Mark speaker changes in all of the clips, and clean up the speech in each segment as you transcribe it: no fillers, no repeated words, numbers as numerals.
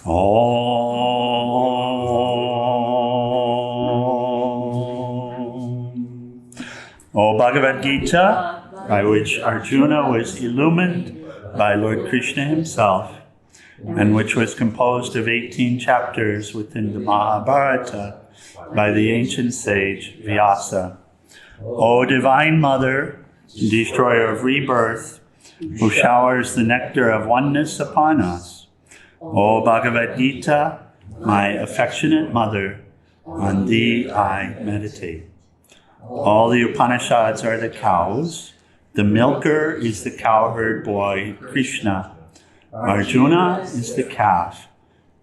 Speaker 1: O Bhagavad Gita, by which Arjuna was illumined by Lord Krishna himself, and which was composed of 18 chapters within the Mahabharata by the ancient sage Vyasa. O Divine Mother, destroyer of rebirth, who showers the nectar of oneness upon us. O Bhagavad Gita, my affectionate mother, on thee I meditate. All the Upanishads are the cows. The milker is the cowherd boy, Krishna. Arjuna is the calf.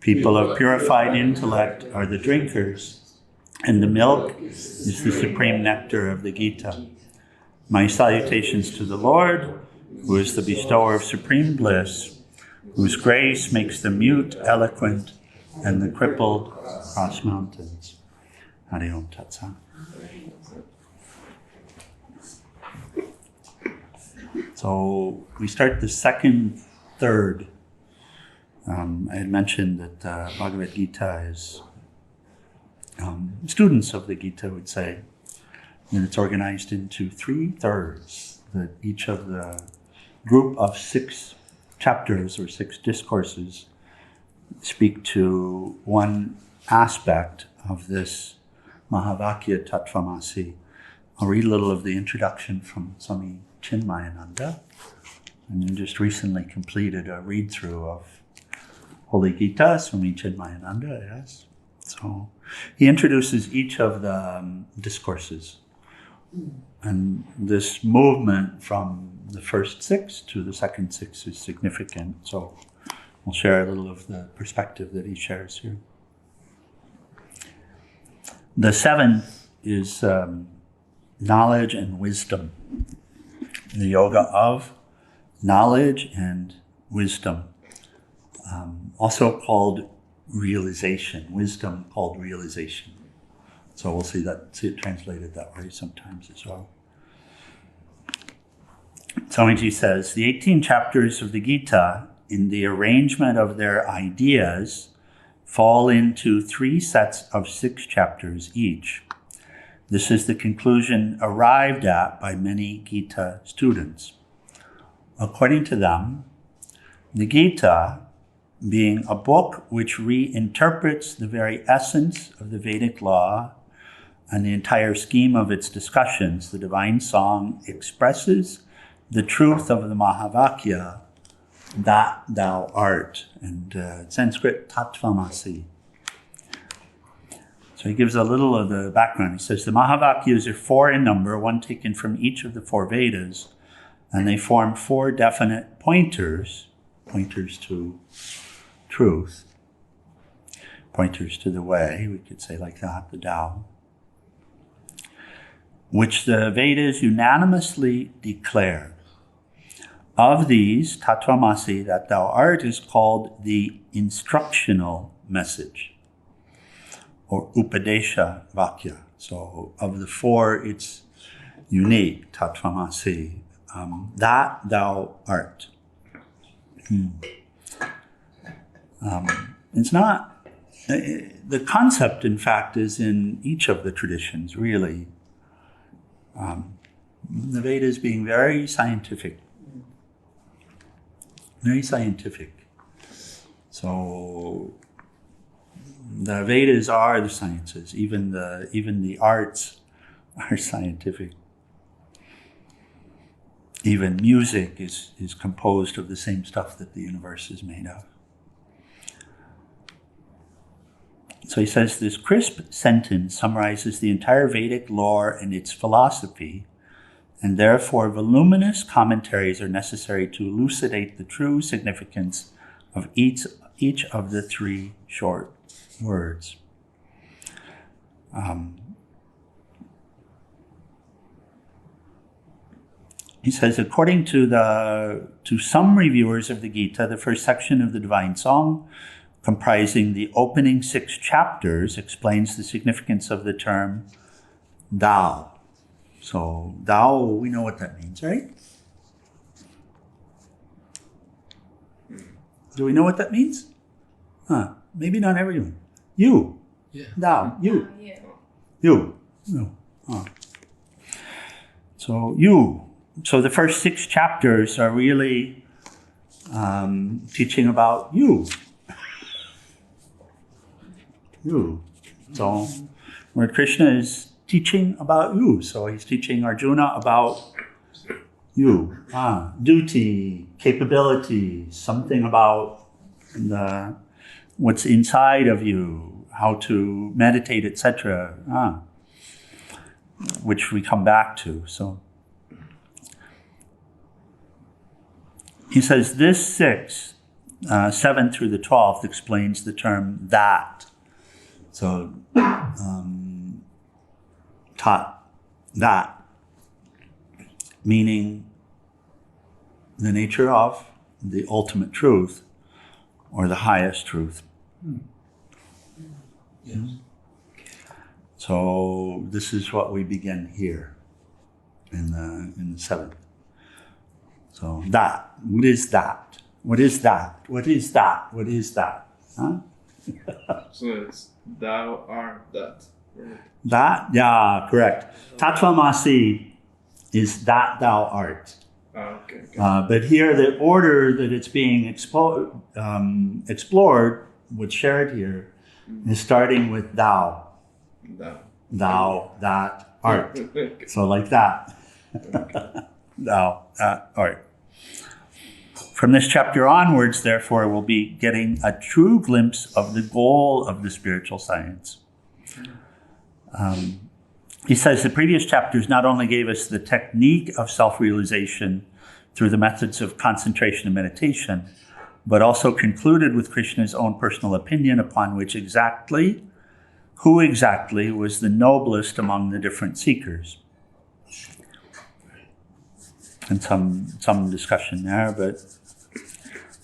Speaker 1: People of purified intellect are the drinkers. And the milk is the supreme nectar of the Gita. My salutations to the Lord, who is the bestower of supreme bliss, whose grace makes the mute eloquent and the crippled cross mountains. Hari Om Tat Sat. So we start the second third. I had mentioned that Bhagavad Gita is, students of the Gita would say, that it's organized into 3 thirds, that each of the group of 6 chapters or 6 discourses speak to one aspect of this Mahavakya Tattvamasi. I'll read a little of the introduction from Swami Chinmayananda, and you just recently completed a read-through of Holy Gita, Swami Chinmayananda, yes. So he introduces each of the discourses, and this movement from the first 6 to the second 6 is significant. So we'll share a little of the perspective that he shares here. The 7th is knowledge and wisdom. The yoga of knowledge and wisdom, also called realization. Wisdom called realization. So we'll see it translated that way sometimes as well. Swamiji says, the 18 chapters of the Gita, in the arrangement of their ideas, fall into 3 sets of 6 chapters each. This is the conclusion arrived at by many Gita students. According to them, the Gita, being a book which reinterprets the very essence of the Vedic law and the entire scheme of its discussions, the divine song expresses the truth of the Mahavakya, that thou art, and Sanskrit Tattvamasi. So he gives a little of the background. He says, the Mahavakyas are 4 in number, one taken from each of the 4 Vedas, and they form 4 definite pointers to truth, pointers to the way, we could say like that, the Tao, which the Vedas unanimously declare. Of these, Tattvamasi, that thou art, is called the instructional message, or Upadesha Vakya. So of the 4, it's unique, Tattvamasi, that thou art. It's not, the concept, in fact, is in each of the traditions, really. The Vedas being very scientific. Very scientific. So the Vedas are the sciences. Even the arts are scientific. Even music is composed of the same stuff that the universe is made of. So he says, this crisp sentence summarizes the entire Vedic lore and its philosophy, and therefore voluminous commentaries are necessary to elucidate the true significance of each of the 3 short words. He says, according to some reviewers of the Gita, the first section of the Divine Song, comprising the opening 6 chapters, explains the significance of the term Dao. So Dao, we know what that means, right? Do we know what that means? Maybe not everyone. You.
Speaker 2: Yeah.
Speaker 1: Dao. You.
Speaker 3: Yeah.
Speaker 1: You. You. So you. So the first 6 chapters are really teaching about you. You. So Lord Krishna is teaching about you. So he's teaching Arjuna about you. Duty, capability, something about what's inside of you, how to meditate, etc. Which we come back to. So he says this 6, 7 through the 12th explains the term that. So taught that, meaning the nature of the ultimate truth or the highest truth.
Speaker 2: Yes.
Speaker 1: So this is what we begin here in the 7th. So that, what is that? What is that? What is that? What is that? Huh?
Speaker 4: So it's thou art that. Right?
Speaker 1: That, yeah, correct. Tattvamasi is that thou art.
Speaker 4: Okay.
Speaker 1: But here the order that it's being explored, what's shared here, is starting with thou. Thou, that, art.
Speaker 4: Okay.
Speaker 1: So like that. Thou, that, art. From this chapter onwards, therefore, we'll be getting a true glimpse of the goal of the spiritual science. He says the previous chapters not only gave us the technique of self-realization through the methods of concentration and meditation, but also concluded with Krishna's own personal opinion upon who exactly was the noblest among the different seekers. And some discussion there,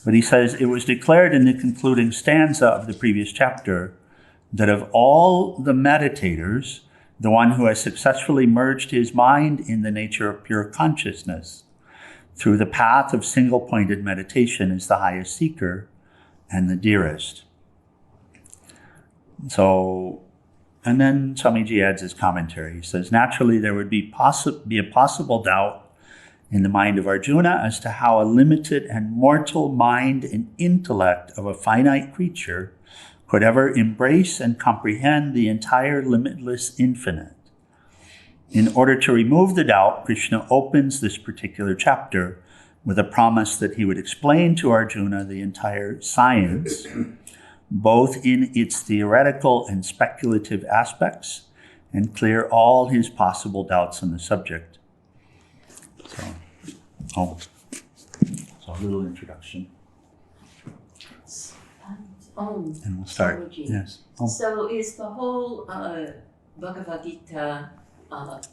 Speaker 1: but he says, it was declared in the concluding stanza of the previous chapter that of all the meditators, the one who has successfully merged his mind in the nature of pure consciousness through the path of single-pointed meditation is the highest seeker and the dearest. So, and then Swamiji adds his commentary. He says, naturally there would be a possible doubt in the mind of Arjuna as to how a limited and mortal mind and intellect of a finite creature could ever embrace and comprehend the entire limitless infinite. In order to remove the doubt, Krishna opens this particular chapter with a promise that he would explain to Arjuna the entire science, both in its theoretical and speculative aspects, and clear all his possible doubts on the subject. So a little introduction. And we'll start. Yes.
Speaker 3: So is the whole Bhagavad Gita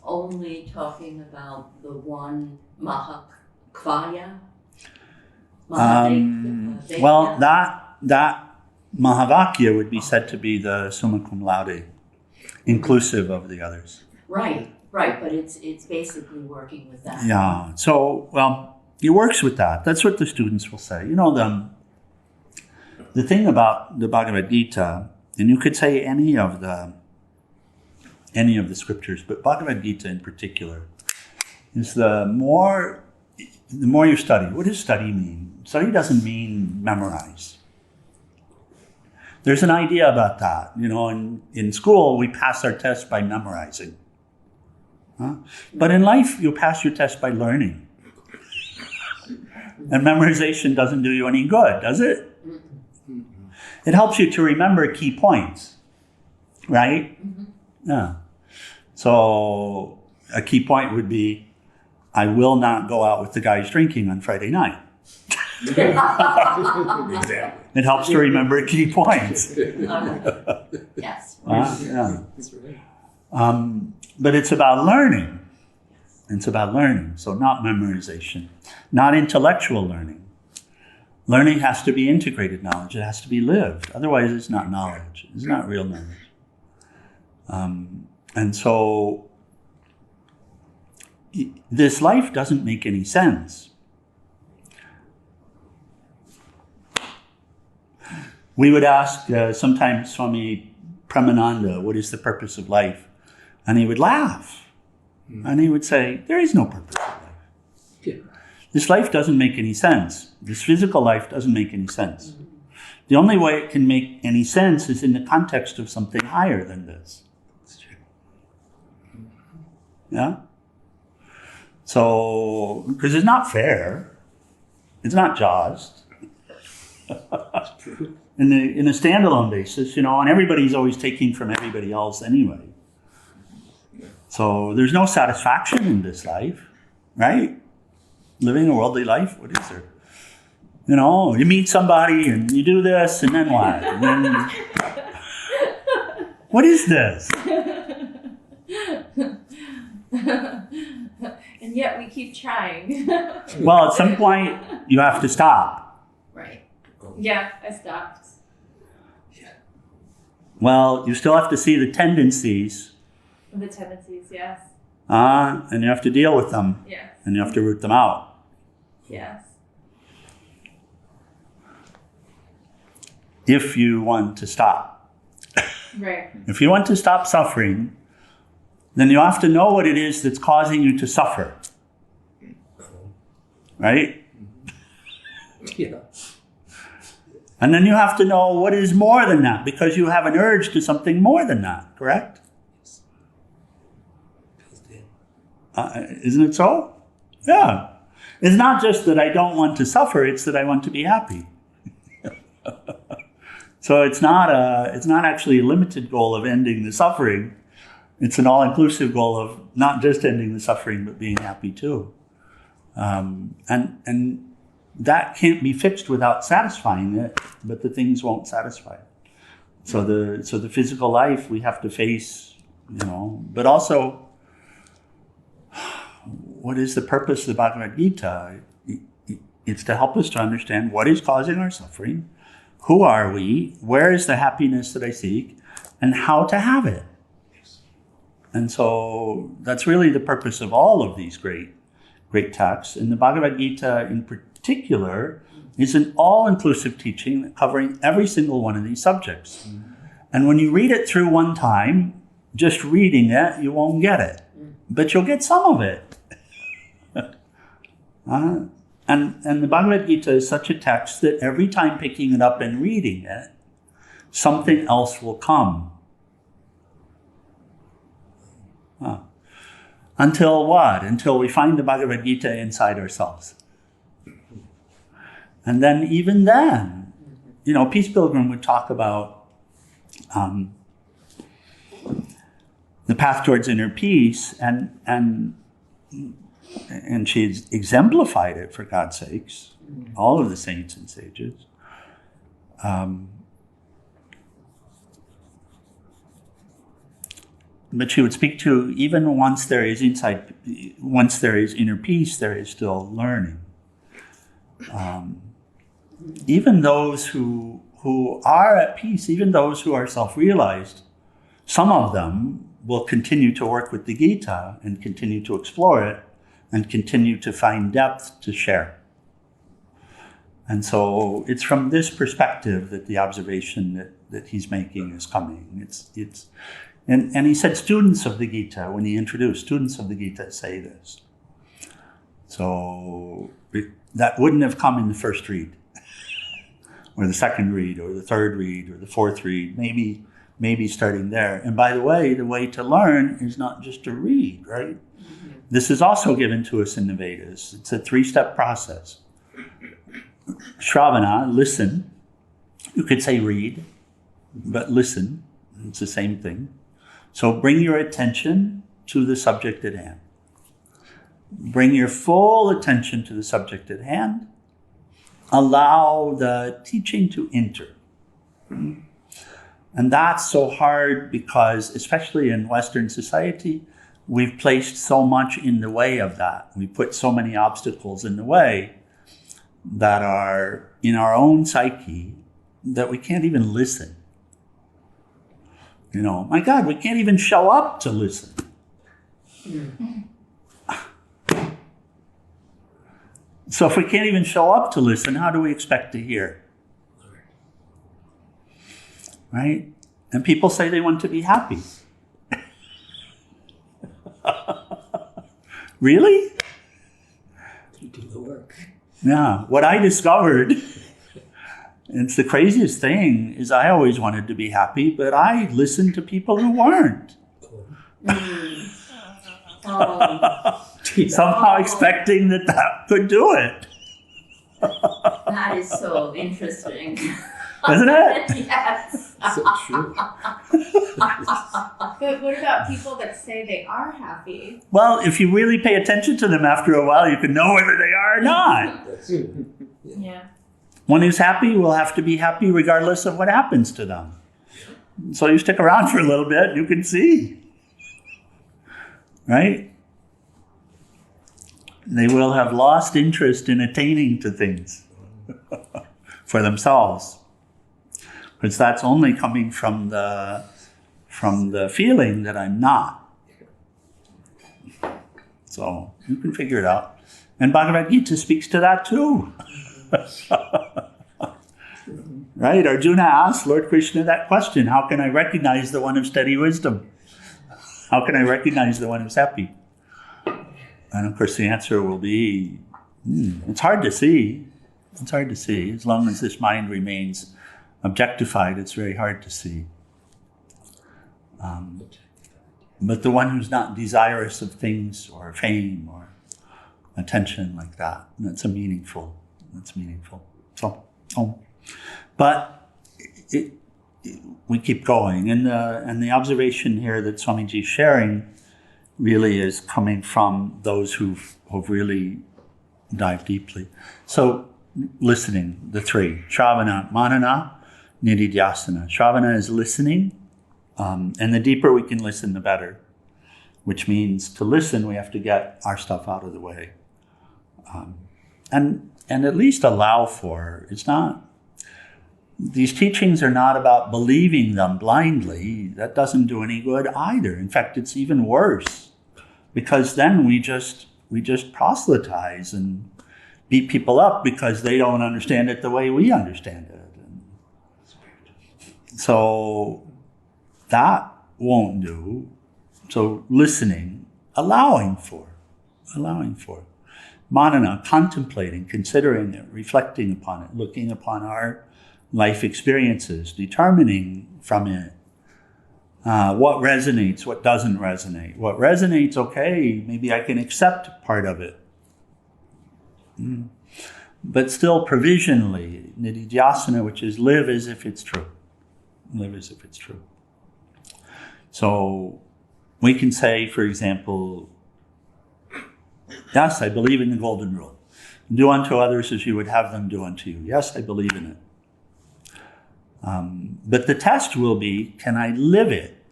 Speaker 3: only talking about the one Mahakvaya?
Speaker 1: Well, that Mahavakya would be said to be the summa cum laude, inclusive of the others.
Speaker 3: Right, but it's basically working with that.
Speaker 1: Yeah. So, well, it works with that. That's what the students will say. You know, the thing about the Bhagavad Gita, and you could say any of the scriptures, but Bhagavad Gita in particular, is the more you study. What does study mean? Study doesn't mean memorize. There's an idea about that. You know, in school, we pass our tests by memorizing. Huh? But in life, you pass your test by learning. And memorization doesn't do you any good, does it? It helps you to remember key points, right? Yeah. So a key point would be, I will not go out with the guys drinking on Friday night. It helps to remember key points.
Speaker 3: Yes.
Speaker 1: Yeah.
Speaker 2: That's right.
Speaker 1: But it's about learning. It's about learning, so not memorization, not intellectual learning. Learning has to be integrated knowledge. It has to be lived. Otherwise, it's not knowledge. It's not real knowledge. And so this life doesn't make any sense. We would ask sometimes Swami Premananda, what is the purpose of life? And he would laugh. And he would say, there is no purpose of life.
Speaker 2: Yeah.
Speaker 1: This life doesn't make any sense. This physical life doesn't make any sense. The only way it can make any sense is in the context of something higher than this.
Speaker 2: That's true.
Speaker 1: Yeah? So, because it's not fair. It's not just.
Speaker 2: That's true.
Speaker 1: In a standalone basis, and everybody's always taking from everybody else anyway. So there's no satisfaction in this life, right? Living a worldly life, what is there? You meet somebody and you do this and then what? And then, what is this?
Speaker 5: And yet we keep trying.
Speaker 1: Well, at some point you have to stop.
Speaker 5: Right. Yeah, I stopped.
Speaker 1: Well, you still have to see the tendencies.
Speaker 5: The tendencies, yes.
Speaker 1: And you have to deal with them.
Speaker 5: Yes.
Speaker 1: And you have to root them out.
Speaker 5: Yes.
Speaker 1: If you want to stop.
Speaker 5: Right.
Speaker 1: If you want to stop suffering, then you have to know what it is that's causing you to suffer. Right?
Speaker 2: Yeah.
Speaker 1: And then you have to know what is more than that, because you have an urge to something more than that, correct? Isn't it so? Yeah. It's not just that I don't want to suffer, it's that I want to be happy. So it's not actually a limited goal of ending the suffering. It's an all-inclusive goal of not just ending the suffering, but being happy too. And that can't be fixed without satisfying it, but the things won't satisfy it. So the physical life we have to face, but also, what is the purpose of the Bhagavad Gita? It's to help us to understand what is causing our suffering, who are we, where is the happiness that I seek, and how to have it. And so that's really the purpose of all of these great texts. And the Bhagavad Gita in particular is an all-inclusive teaching covering every single one of these subjects. And when you read it through one time, just reading it, you won't get it. But you'll get some of it. And the Bhagavad Gita is such a text that every time picking it up and reading it, something else will come. Until what? Until we find the Bhagavad Gita inside ourselves. And then even then, Peace Pilgrim would talk about the path towards inner peace, and she exemplified it, for God's sakes, all of the saints and sages. But she would speak to, even once there is inner peace, there is still learning. Even those who are at peace, even those who are self-realized, some of them will continue to work with the Gita and continue to explore it and continue to find depth to share. And so it's from this perspective that the observation that he's making is coming. And he said students of the Gita, when he introduced, students of the Gita say this. So that wouldn't have come in the first read, or the second read, or the third read, or the fourth read, maybe starting there. And by the way to learn is not just to read, right? Mm-hmm. This is also given to us in the Vedas. It's a 3-step process. Shravana, listen. You could say read, but listen. It's the same thing. So bring your attention to the subject at hand. Bring your full attention to the subject at hand. Allow the teaching to enter. And that's so hard because, especially in Western society, we've placed so much in the way of that. We put so many obstacles in the way that are in our own psyche that we can't even listen. My God, we can't even show up to listen. So if we can't even show up to listen, how do we expect to hear? right? And people say they want to be happy. Really?
Speaker 2: You do the work.
Speaker 1: Yeah. What I discovered, it's the craziest thing, is I always wanted to be happy, but I listened to people who weren't. Somehow expecting that could do it.
Speaker 3: That is so interesting.
Speaker 1: Isn't it?
Speaker 3: Yes.
Speaker 2: So true.
Speaker 5: But what about people that say they are happy?
Speaker 1: Well, if you really pay attention to them after a while, you can know whether they are or not.
Speaker 2: That's
Speaker 5: Yeah.
Speaker 1: One who's happy will have to be happy regardless of what happens to them. So you stick around for a little bit, you can see. Right? They will have lost interest in attaining to things for themselves. Because that's only coming from the feeling that I'm not. So you can figure it out. And Bhagavad Gita speaks to that too. Right? Arjuna asked Lord Krishna that question, how can I recognize the one of steady wisdom? How can I recognize the one who's happy? And of course the answer will be, it's hard to see. It's hard to see. As long as this mind remains objectified, it's very hard to see. But the one who's not desirous of things or fame or attention like that, that's meaningful. So, but we keep going. And the observation here that Swamiji is sharing really is coming from those who've really dived deeply. So, listening, the three, Shravana, Manana, Nididhyasana. Shravana is listening, and the deeper we can listen, the better. Which means to listen, we have to get our stuff out of the way. And at least allow for. It's not, these teachings are not about believing them blindly. That doesn't do any good either. In fact, it's even worse. Because then we just proselytize and beat people up because they don't understand it the way we understand it. And so that won't do. So listening, allowing for. Manana, contemplating, considering it, reflecting upon it, looking upon our life experiences, determining from it what resonates, what doesn't resonate. What resonates, okay, maybe I can accept part of it. But still provisionally, nididhyasana, which is live as if it's true. Live as if it's true. So we can say, for example, yes, I believe in the golden rule. Do unto others as you would have them do unto you. Yes, I believe in it. But the test will be, can I live it?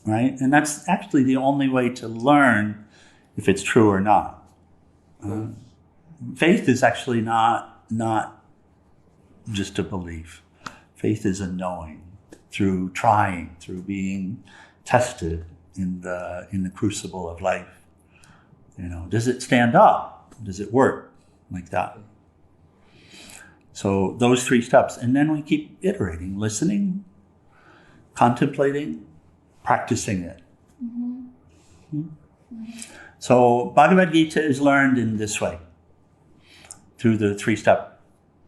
Speaker 1: Right? And that's actually the only way to learn if it's true or not. Faith is actually not just a belief. Faith is a knowing through trying, through being tested in the crucible of life. You know, does it stand up? Does it work like that? So those three steps, and then we keep iterating, listening, contemplating, practicing it. So Bhagavad Gita is learned in this way, through the three-step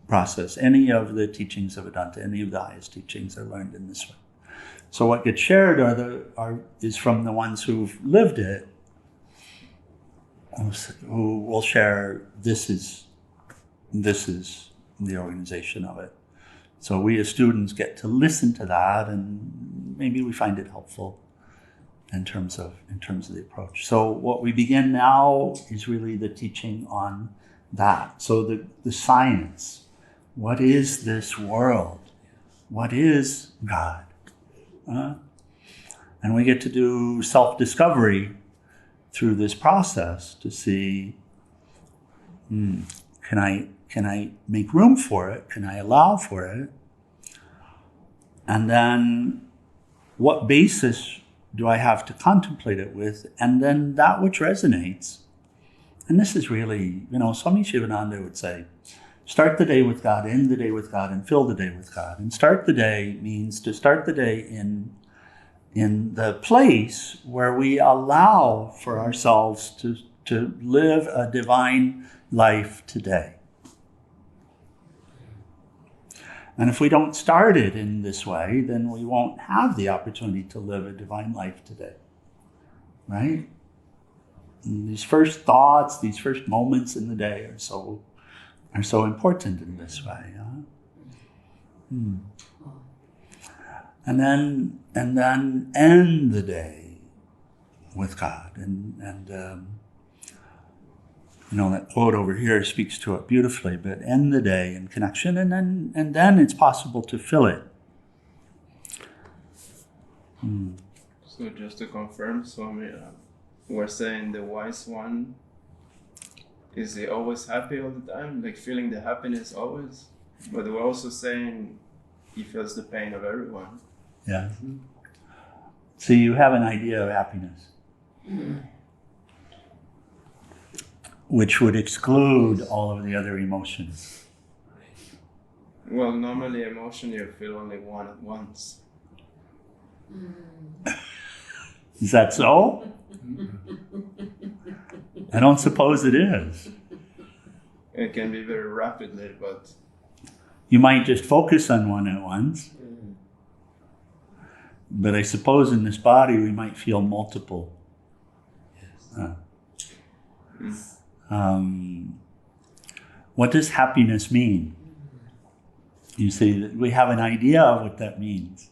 Speaker 1: process. Any of the teachings of Vedanta, any of the highest teachings are learned in this way. So what gets shared is from the ones who've lived it, who will share this is the organization of it. So we as students get to listen to that, and maybe we find it helpful in terms of the approach. So what we begin now is really the teaching on that. So the science. What is this world? What is God? And we get to do self-discovery through this process to see, can I make room for it? Can I allow for it? And then what basis do I have to contemplate it with? And then that which resonates. And this is really, Swami Shivananda would say, Start the day with God, end the day with God, and fill the day with God. And start the day means to start the day in the place where we allow for ourselves to live a divine life today. And if we don't start it in this way, then we won't have the opportunity to live a divine life today. Right? And these first thoughts, these first moments in the day are so important in this way. And then end the day with God. And that quote over here speaks to it beautifully, but end the day in connection, and then it's possible to fill it.
Speaker 4: So just to confirm, Swami, we're saying the wise one, is he always happy all the time, like feeling the happiness always? But we're also saying he feels the pain of everyone.
Speaker 1: Yeah. So you have an idea of happiness, which would exclude all of the other emotions.
Speaker 4: Well, normally emotion you feel only one at once.
Speaker 1: Is that so? I don't suppose it is.
Speaker 4: It can be very rapidly, but...
Speaker 1: You might just focus on one at once. But I suppose in this body we might feel multiple. What does happiness mean? You see, we have an idea of what that means.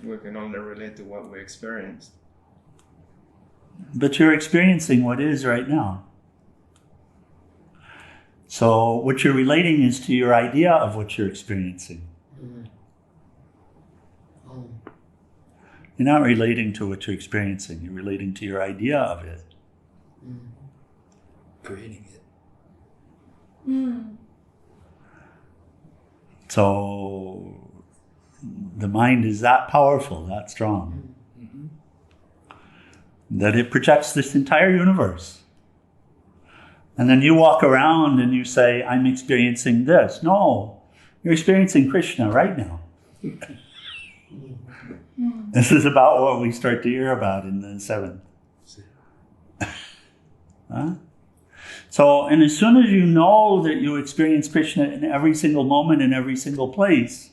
Speaker 4: We can only relate to what we experienced.
Speaker 1: But you're experiencing what is right now. So what you're relating is to your idea of what you're experiencing. You're not relating to what you're experiencing. You're relating to your idea of it.
Speaker 2: Creating it.
Speaker 1: So the mind is that powerful, that strong, that it projects this entire universe. And then you walk around and you say, I'm experiencing this. No, you're experiencing Krishna right now. This is about what we start to hear about in the 7th. So, and as soon as you know that you experience Krishna in every single moment, in every single place,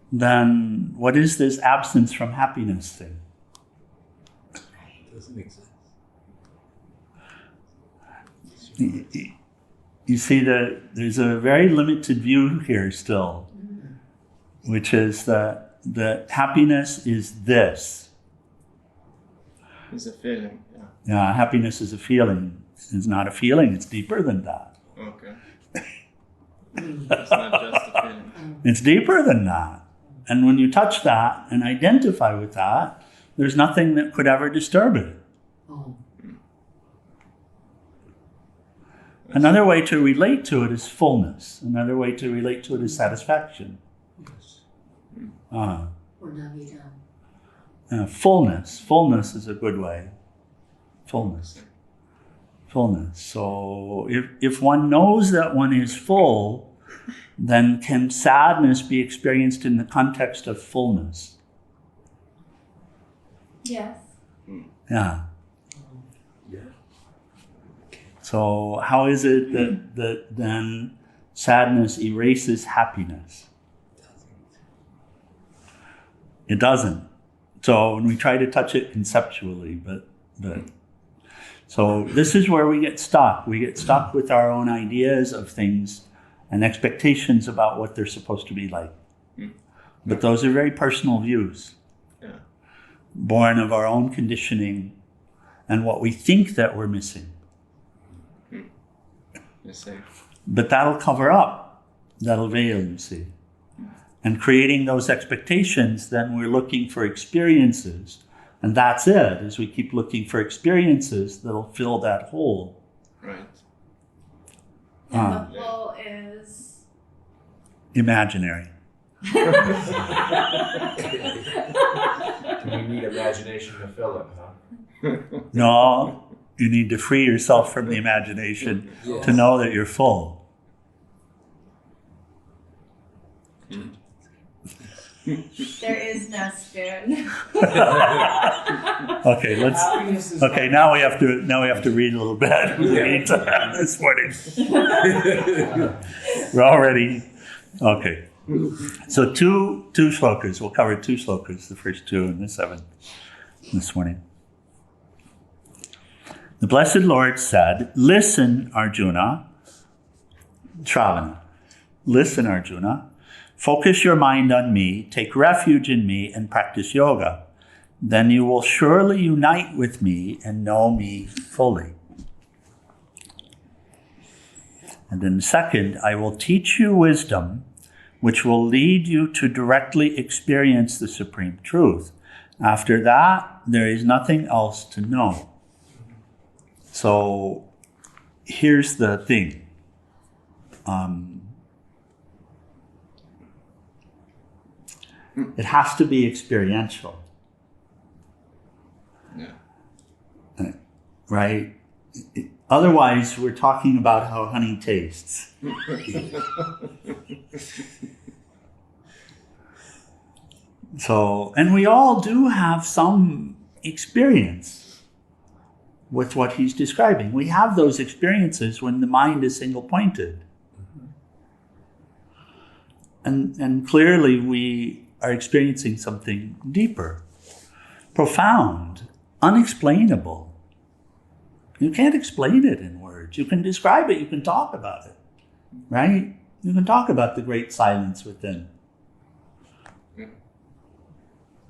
Speaker 1: then what is this absence from happiness thing?
Speaker 2: It doesn't make sense.
Speaker 1: You see that there's a very limited view here still, which is that happiness is this.
Speaker 4: It's a feeling,
Speaker 1: Yeah, happiness is a feeling. It's not a feeling, it's deeper than that.
Speaker 4: Okay. It's not just a feeling.
Speaker 1: It's deeper than that. And when you touch that and identify with that, there's nothing that could ever disturb it. Another way to relate to it is fullness. Another way to relate to it is satisfaction. Fullness. Fullness is a good way. Fullness. So if one knows that one is full, then can sadness be experienced in the context of fullness?
Speaker 5: Yes.
Speaker 1: Yeah. So how is it that then sadness erases happiness? It doesn't. So when we try to touch it conceptually, but so this is where we get stuck. We get stuck with our own ideas of things and expectations about what they're supposed to be like. But those are very personal views, born of our own conditioning and what we think that we're missing. But that'll cover up, that'll veil, you see. And creating those expectations, then we're looking for experiences. And that's it, as we keep looking for experiences that'll fill that hole.
Speaker 4: Right.
Speaker 5: And the hole is?
Speaker 1: Imaginary.
Speaker 6: Do we need imagination to fill it, huh?
Speaker 1: No, You need to free yourself from the imagination to know that you're full.
Speaker 5: There is no spoon.
Speaker 1: Okay, now we have to read a little bit this morning. We're already okay. So two shlokas. We'll cover two shlokas, the first two and the seventh this morning. The Blessed Lord said, "Listen, Arjuna." Shravana. "Listen, Arjuna. Focus your mind on me, take refuge in me, and practice yoga. Then you will surely unite with me and know me fully. And then second, I will teach you wisdom, which will lead you to directly experience the supreme truth. After that, there is nothing else to know." So here's the thing. It has to be experiential.
Speaker 4: Yeah.
Speaker 1: Right? Otherwise, we're talking about how honey tastes. So, and we all do have some experience with what he's describing. We have those experiences when the mind is single-pointed. And clearly we are experiencing something deeper, profound, unexplainable. You can't explain it in words. You can describe it, you can talk about it, right? You can talk about the great silence within.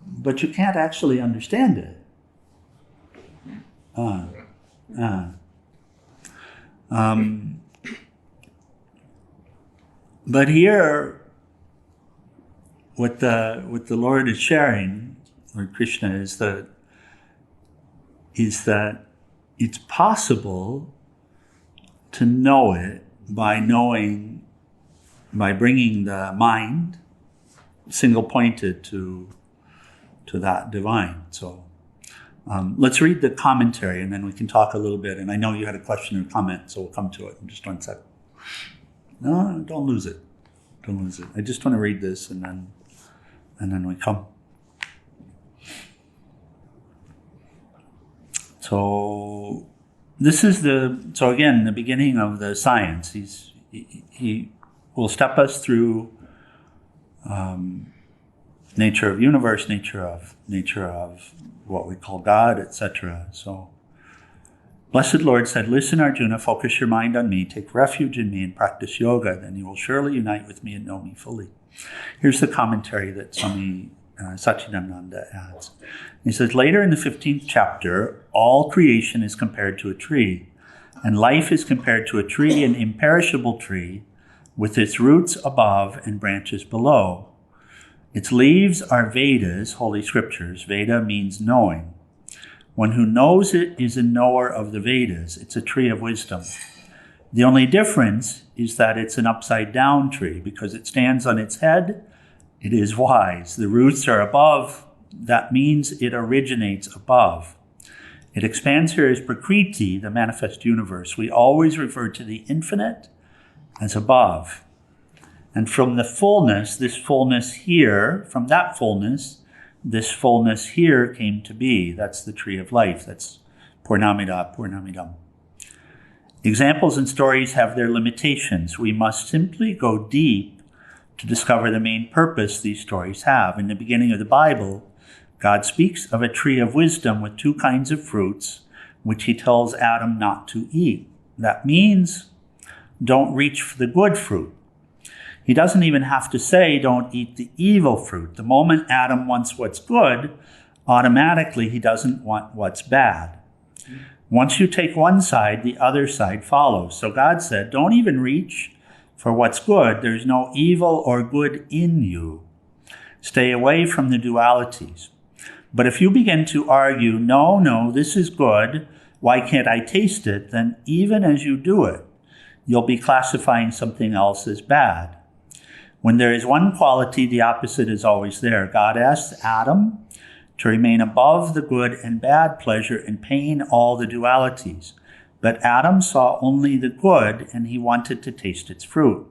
Speaker 1: But you can't actually understand it. But here, what the Lord is sharing, Lord Krishna, is that it's possible to know it by bringing the mind single-pointed to that divine. So let's read the commentary and then we can talk a little bit. And I know you had a question or comment, so we'll come to it in just 1 second. No, don't lose it. Don't lose it. I just want to read this and then we come. So this is again, the beginning of the science. He will step us through nature of universe, nature of what we call God, etc. So, Blessed Lord said, "Listen, Arjuna, focus your mind on me, take refuge in me, and practice yoga. Then you will surely unite with me and know me fully." Here's the commentary that Swami Satchidananda adds. He says, later in the 15th chapter, all creation is compared to a tree, and life is compared to a tree, an imperishable tree, with its roots above and branches below. Its leaves are Vedas, holy scriptures. Veda means knowing. One who knows it is a knower of the Vedas. It's a tree of wisdom. The only difference is that it's an upside-down tree. Because it stands on its head, it is wise. The roots are above. That means it originates above. It expands here as Prakriti, the manifest universe. We always refer to the infinite as above. And from the fullness, this fullness here, from that fullness, this fullness here came to be. That's the tree of life. That's Purnamida, Purnamidam. Examples and stories have their limitations. We must simply go deep to discover the main purpose these stories have. In the beginning of the Bible, God speaks of a tree of wisdom with 2 kinds of fruits, which he tells Adam not to eat. That means don't reach for the good fruit. He doesn't even have to say don't eat the evil fruit. The moment Adam wants what's good, automatically he doesn't want what's bad. Once you take one side, the other side follows. So God said, don't even reach for what's good. There's no evil or good in you. Stay away from the dualities. But if you begin to argue, no, this is good, why can't I taste it? Then even as you do it, you'll be classifying something else as bad. When there is one quality, the opposite is always there. God asked Adam to remain above the good and bad, pleasure and pain, all the dualities. But Adam saw only the good, and he wanted to taste its fruit.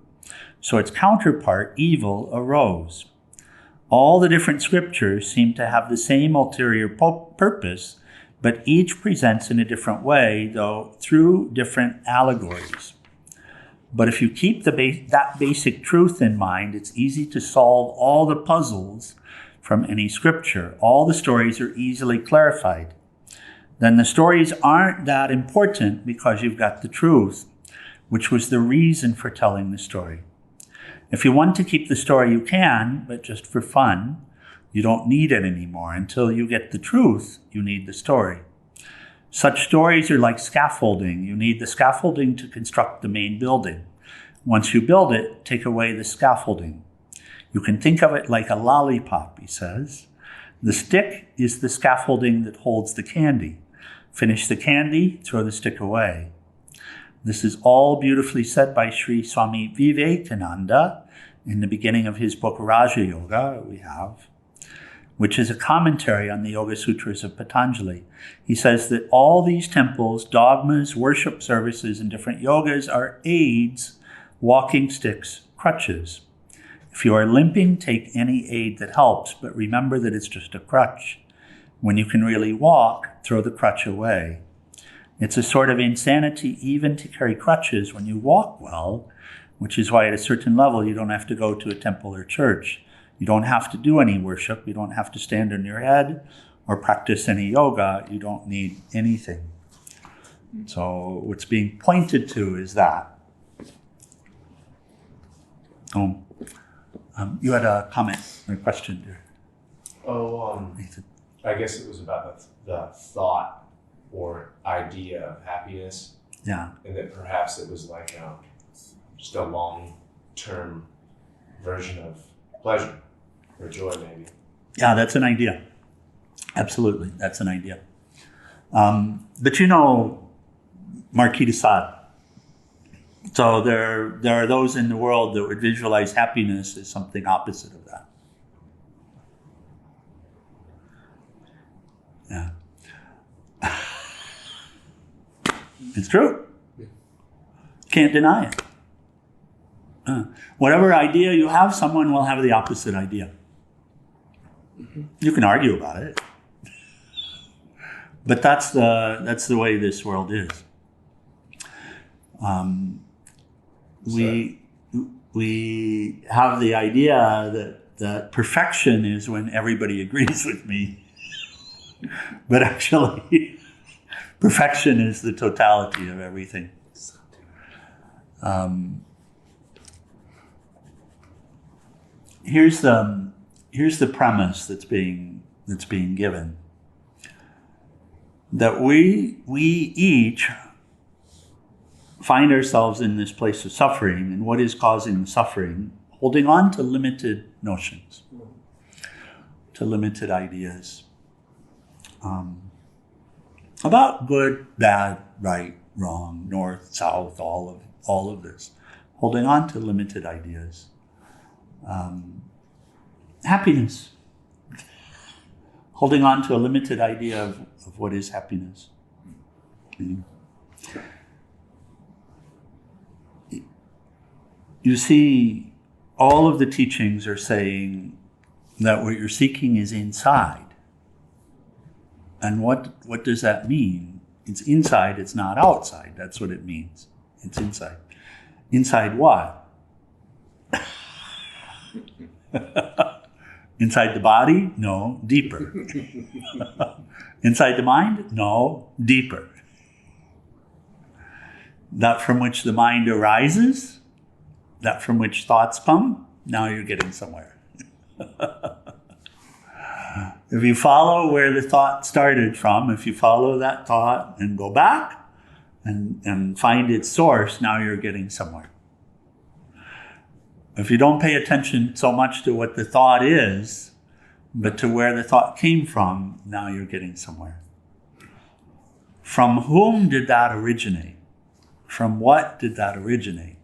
Speaker 1: So its counterpart, evil, arose. All the different scriptures seem to have the same ulterior purpose, but each presents in a different way, though through different allegories. But if you keep that basic truth in mind, it's easy to solve all the puzzles from any scripture. All the stories are easily clarified. Then the stories aren't that important because you've got the truth, which was the reason for telling the story. If you want to keep the story, you can, but just for fun. You don't need it anymore. Until you get the truth, you need the story. Such stories are like scaffolding. You need the scaffolding to construct the main building. Once you build it, take away the scaffolding. You can think of it like a lollipop, he says. The stick is the scaffolding that holds the candy. Finish the candy, throw the stick away. This is all beautifully said by Sri Swami Vivekananda in the beginning of his book Raja Yoga, which is a commentary on the Yoga Sutras of Patanjali. He says that all these temples, dogmas, worship services, and different yogas are aids, walking sticks, crutches. If you are limping, take any aid that helps, but remember that it's just a crutch. When you can really walk, throw the crutch away. It's a sort of insanity even to carry crutches when you walk well, which is why at a certain level you don't have to go to a temple or church. You don't have to do any worship. You don't have to stand on your head or practice any yoga. You don't need anything. So what's being pointed to is that. You had a comment or a question there. Nathan.
Speaker 6: I guess it was about the thought or idea of happiness.
Speaker 1: Yeah.
Speaker 6: And that perhaps it was like just a long-term version of pleasure or joy, maybe.
Speaker 1: Yeah, that's an idea. Absolutely, that's an idea. But you know, Marquis de Sade. So there are those in the world that would visualize happiness as something opposite of that. Yeah. It's true. Can't deny it. Whatever idea you have, someone will have the opposite idea. You can argue about it. But that's the way this world is. We have the idea that perfection is when everybody agrees with me. But actually, perfection is the totality of everything. Here's the premise that's being given. That we each find ourselves in this place of suffering, and what is causing the suffering? Holding on to limited notions, to limited ideas. About good, bad, right, wrong, north, south, all of this. Holding on to limited ideas. Happiness. Holding on to a limited idea of what is happiness. You see, all of the teachings are saying that what you're seeking is inside. And what does that mean? It's inside, it's not outside. That's what it means. It's inside. Inside what? Inside the body? No, deeper. Inside the mind? No, deeper. That from which the mind arises, that from which thoughts come, now you're getting somewhere. If you follow where the thought started from, if you follow that thought and go back and find its source, now you're getting somewhere. If you don't pay attention so much to what the thought is, but to where the thought came from, now you're getting somewhere. From whom did that originate? From what did that originate?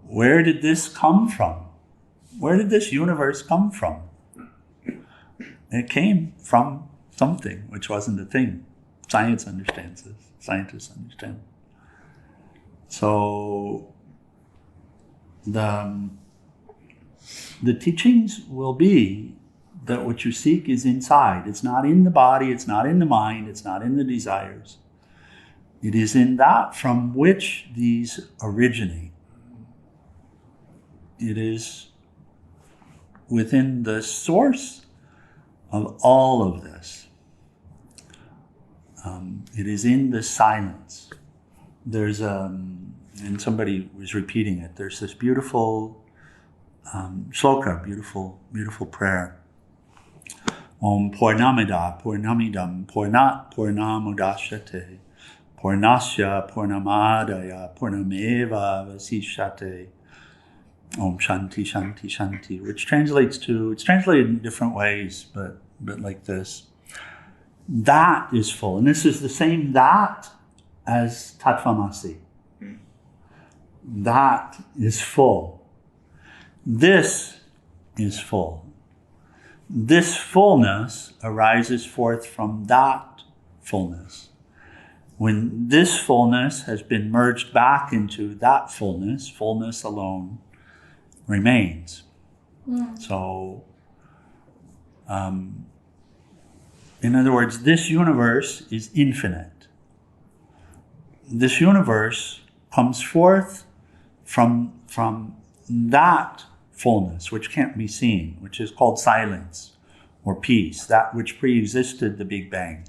Speaker 1: Where did this come from? Where did this universe come from? It came from something which wasn't a thing. Science understands this. Scientists understand. So the teachings will be that what you seek is inside. It's not in the body, it's not in the mind, it's not in the desires. It is in that from which these originate. It is within the source of all of this. It is in the silence. There's and somebody was repeating it. There's this beautiful shloka, beautiful prayer. Om Purnamida Purnamidam Purnat Purnamudashyate Purnasya Purnamadaya Purnameva Vasishyate. Om Shanti Shanti Shanti, which translates to, it's translated in different ways, but like this. That is full. And this is the same that as Tattvamasi. That is full. This is full. This fullness arises forth from that fullness. When this fullness has been merged back into that fullness, fullness alone remains. So, in other words, this universe is infinite. This universe comes forth from that fullness, which can't be seen, which is called silence or peace, that which pre-existed the Big Bang.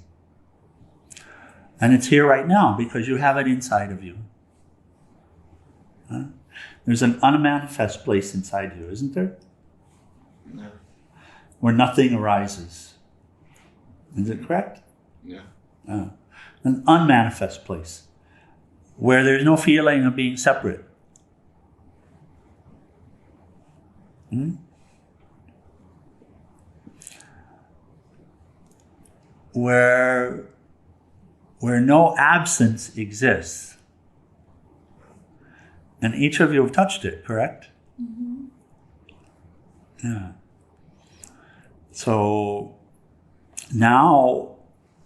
Speaker 1: And it's here right now because you have it inside of you. Huh? There's an unmanifest place inside you, isn't there?
Speaker 4: No.
Speaker 1: Where nothing arises. Is it correct?
Speaker 4: Yeah.
Speaker 1: An unmanifest place where there's no feeling of being separate. Where no absence exists. And each of you have touched it, correct? Mm-hmm. Yeah. So now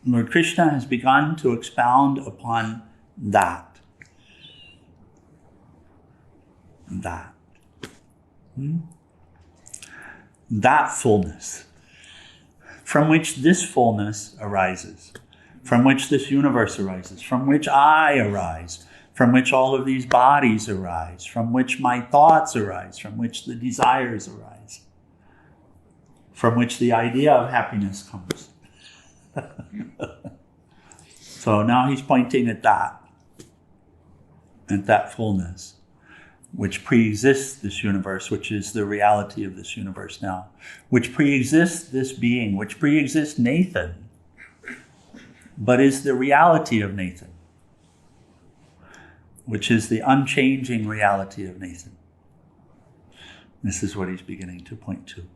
Speaker 1: Lord Krishna has begun to expound upon that. That. That fullness, from which this fullness arises, from which this universe arises, from which I arise, from which all of these bodies arise, from which my thoughts arise, from which the desires arise, from which the idea of happiness comes. So now he's pointing at that fullness, which pre-exists this universe, which is the reality of this universe now, which pre-exists this being, which pre-exists Nathan, but is the reality of Nathan, which is the unchanging reality of Nathan. This is what he's beginning to point to.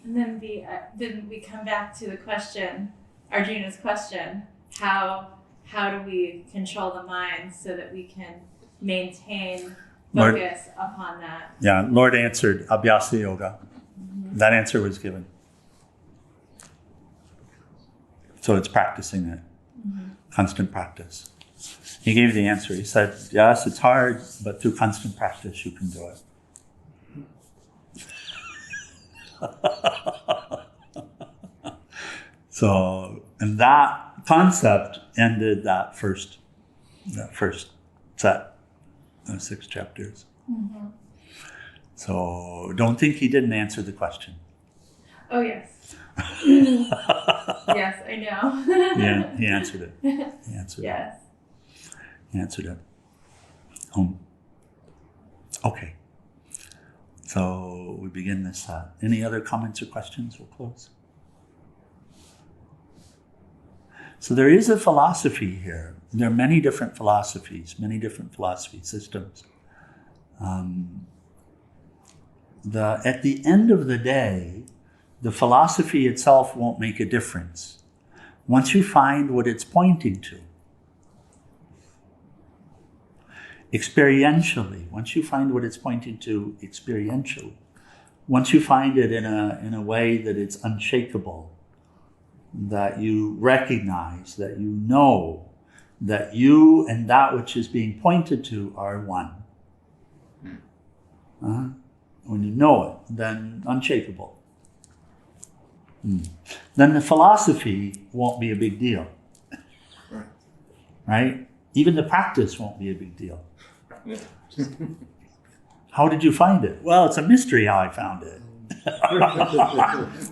Speaker 5: And then we come back to the question, Arjuna's question, how do we control the mind so that we can maintain focus upon that?
Speaker 1: Yeah, Lord answered Abhyasa Yoga. Mm-hmm. That answer was given. So it's practicing it. Mm-hmm. Constant practice. He gave the answer. He said, yes, it's hard, but through constant practice you can do it. So, and that concept ended that first set of 6 chapters. Mm-hmm. So don't think he didn't answer the question.
Speaker 5: Oh, yes. Yes, I know.
Speaker 1: Yeah, he answered it.
Speaker 5: Yes.
Speaker 1: He answered it. Okay. So we begin this set. Any other comments or questions? We'll close. So there is a philosophy here. There are many different philosophies, many different philosophy systems. At the end of the day, the philosophy itself won't make a difference once you find what it's pointing to. experientially, once you find what it's pointing to experientially, once you find it in a way that it's unshakable, that you recognize, that you know, that you and that which is being pointed to are one. When you know it, then unshakable. Then the philosophy won't be a big deal. Right? Even the practice won't be a big deal.
Speaker 4: Yeah.
Speaker 1: How did you find it? Well, it's a mystery how I found it.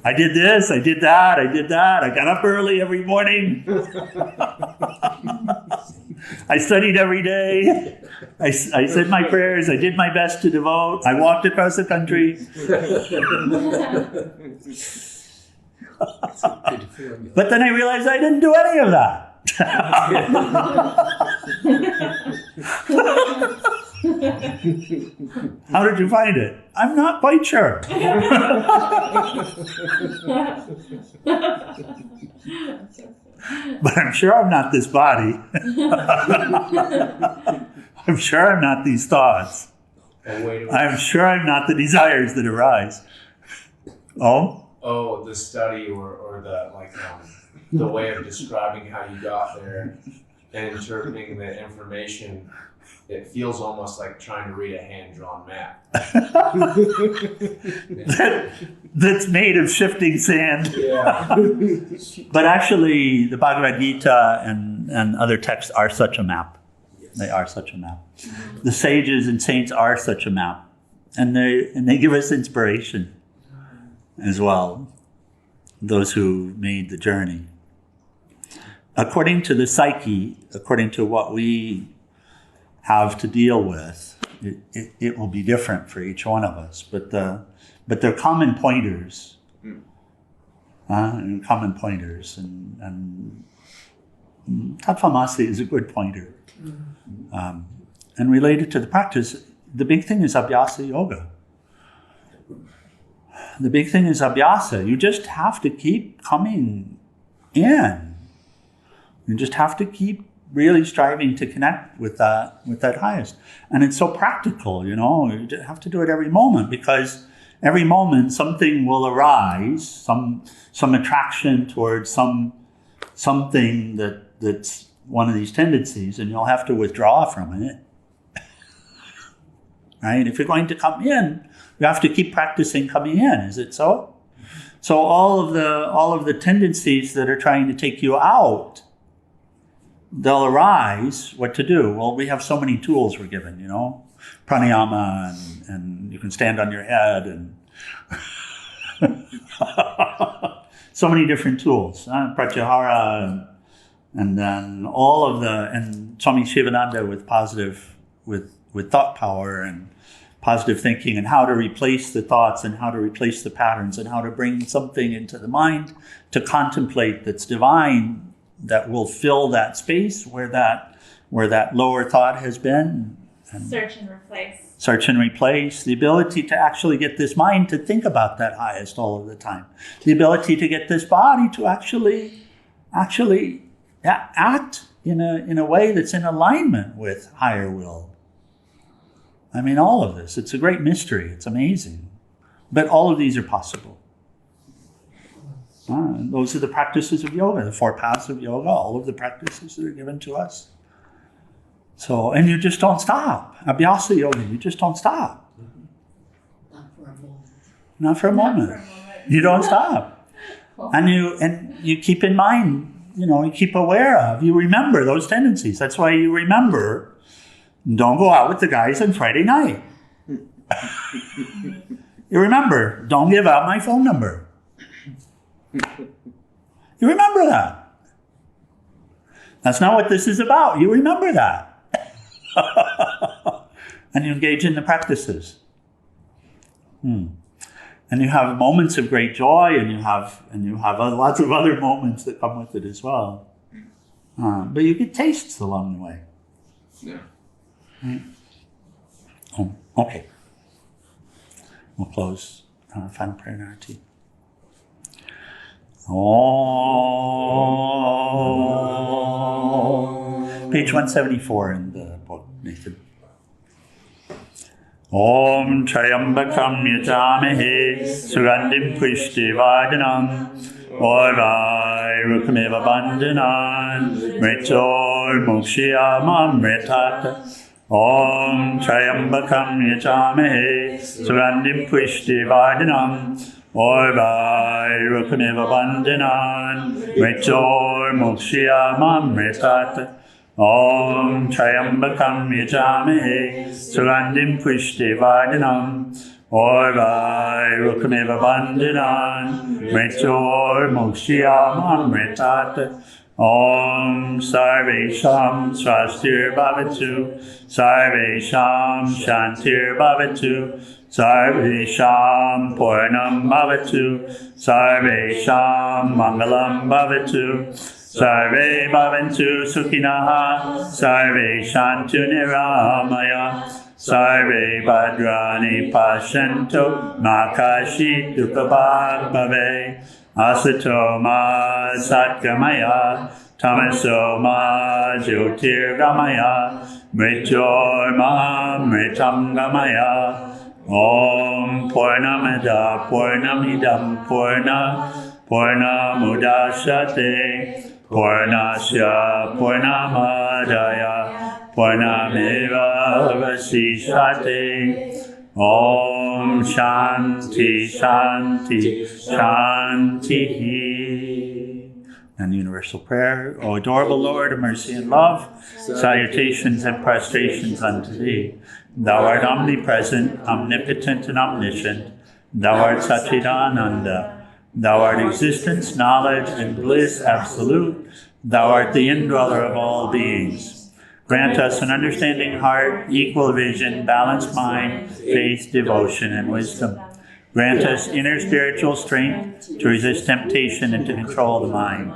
Speaker 1: I did this, I did that, I did that. I got up early every morning. I studied every day. I said my prayers. I did my best to devote. I walked across the country. But then I realized I didn't do any of that. How did you find it? I'm not quite sure. But I'm sure I'm not this body. I'm sure I'm not these thoughts. I'm sure I'm not the desires that arise. Oh,
Speaker 6: the study or the way of describing how you got there and interpreting the information. It feels almost like trying to read a hand-drawn map.
Speaker 1: That's made of shifting sand.
Speaker 6: Yeah.
Speaker 1: But actually, the Bhagavad Gita and other texts are such a map. They are such a map. The sages and saints are such a map. And they give us inspiration as well, those who made the journey. According to the psyche, according to what we have to deal with, it will be different for each one of us. But they're common pointers, and Tattvamasi is a good pointer. And related to the practice, the big thing is abhyasa yoga. The big thing is abhyasa. You just have to keep coming in. You just have to keep really striving to connect with that highest. And it's so practical, you know. You have to do it every moment, because every moment something will arise, some attraction towards something that's one of these tendencies, and you'll have to withdraw from it. Right? If you're going to come in, you have to keep practicing coming in. Is it so? So all of the tendencies that are trying to take you out, they'll arise. What to do? Well, we have so many tools we're given, you know, pranayama, and you can stand on your head, and so many different tools, pratyahara, and then all of and Swami Shivananda with positive, with thought power and positive thinking, and how to replace the thoughts and how to replace the patterns and how to bring something into the mind to contemplate that's divine, that will fill that space where that lower thought has been. And
Speaker 5: search and replace.
Speaker 1: Search and replace. The ability to actually get this mind to think about that highest all of the time. The ability to get this body to actually act in a way that's in alignment with higher will. I mean, all of this. It's a great mystery. It's amazing. But all of these are possible. Those are the practices of yoga, the 4 paths of yoga, all of the practices that are given to us. So, and you just don't stop. Abhyasa yoga, you just don't stop. Not for a moment. You don't stop. And you keep in mind, you know, you keep aware of, you remember those tendencies. That's why you remember, don't go out with the guys on Friday night. You remember, don't give out my phone number. You remember that. That's not what this is about. You remember that. And you engage in the practices. And you have moments of great joy, and you have lots of other moments that come with it as well. But you get tastes along the way.
Speaker 4: Yeah.
Speaker 1: Right? Oh, okay. We'll close our final prayer and arati. Oh. Page 174 in the book, Nathan. Om Trayambakam Yajamahe Sugandim Pushtivardhanam Orvai Rukameva Bandhanan Mritor Mokshiyamam Mritata Om Trayambakam Yajamahe Sugandim Pushtivardhanam Orvai Rukameva Bandhanan Mritor Mokshiyamam Mritata Om Trayambakam Yajamahe Sugandim Pushtivardhanam Orvai Rukameva Bandhanan Mritor Mokshiyamam Mritata Om Sarvesham Swastir Bhavatu Sarvesham Shantir Bhavatu Sarvesham Purnam Bhavatu Sarvesham Mangalam Bhavatu Sarve Bhavantu Sukhinaha Sarve Shantu Niramaya Sarve Bhadrani Pashanto Makashi Dukhabhag Bhave Asato Ma Satgamaya Tamaso Ma Jyotirgamaya Mritor Ma Mritam Gamaya Om Purnamada Purnamidam Purnamudashate Purnasya Purnamadaya Purnameva Vasishate Om Shanti Shanti Shanti. And universal prayer. O adorable Lord of mercy and love, salutations and prostrations unto thee. Thou art omnipresent, omnipotent, and omniscient. Thou art Satchidananda. Thou art existence, knowledge, and bliss absolute. Thou art the indweller of all beings. Grant us an understanding heart, equal vision, balanced mind, faith, devotion, and wisdom. Grant us inner spiritual strength to resist temptation and to control the mind.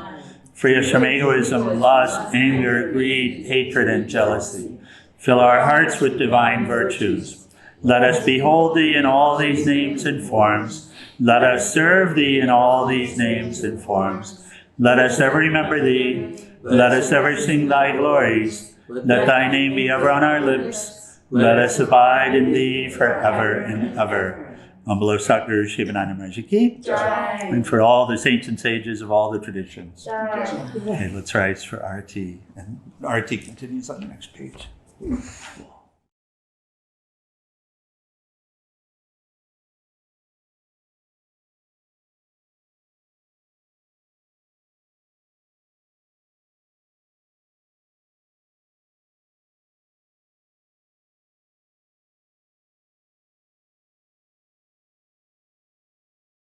Speaker 1: Free us from egoism, lust, anger, greed, hatred, and jealousy. Fill our hearts with divine virtues. Let us behold thee in all these names and forms. Let us serve thee in all these names and forms. Let us ever remember thee. Let us ever sing thy glories. Let thy name be ever on our lips. Let us abide in thee forever and ever. On below Sadguru Shivananda Maharaj Ki, and for all the saints and sages of all the traditions. Okay, let's rise for Arati. And Arati continues on the next page.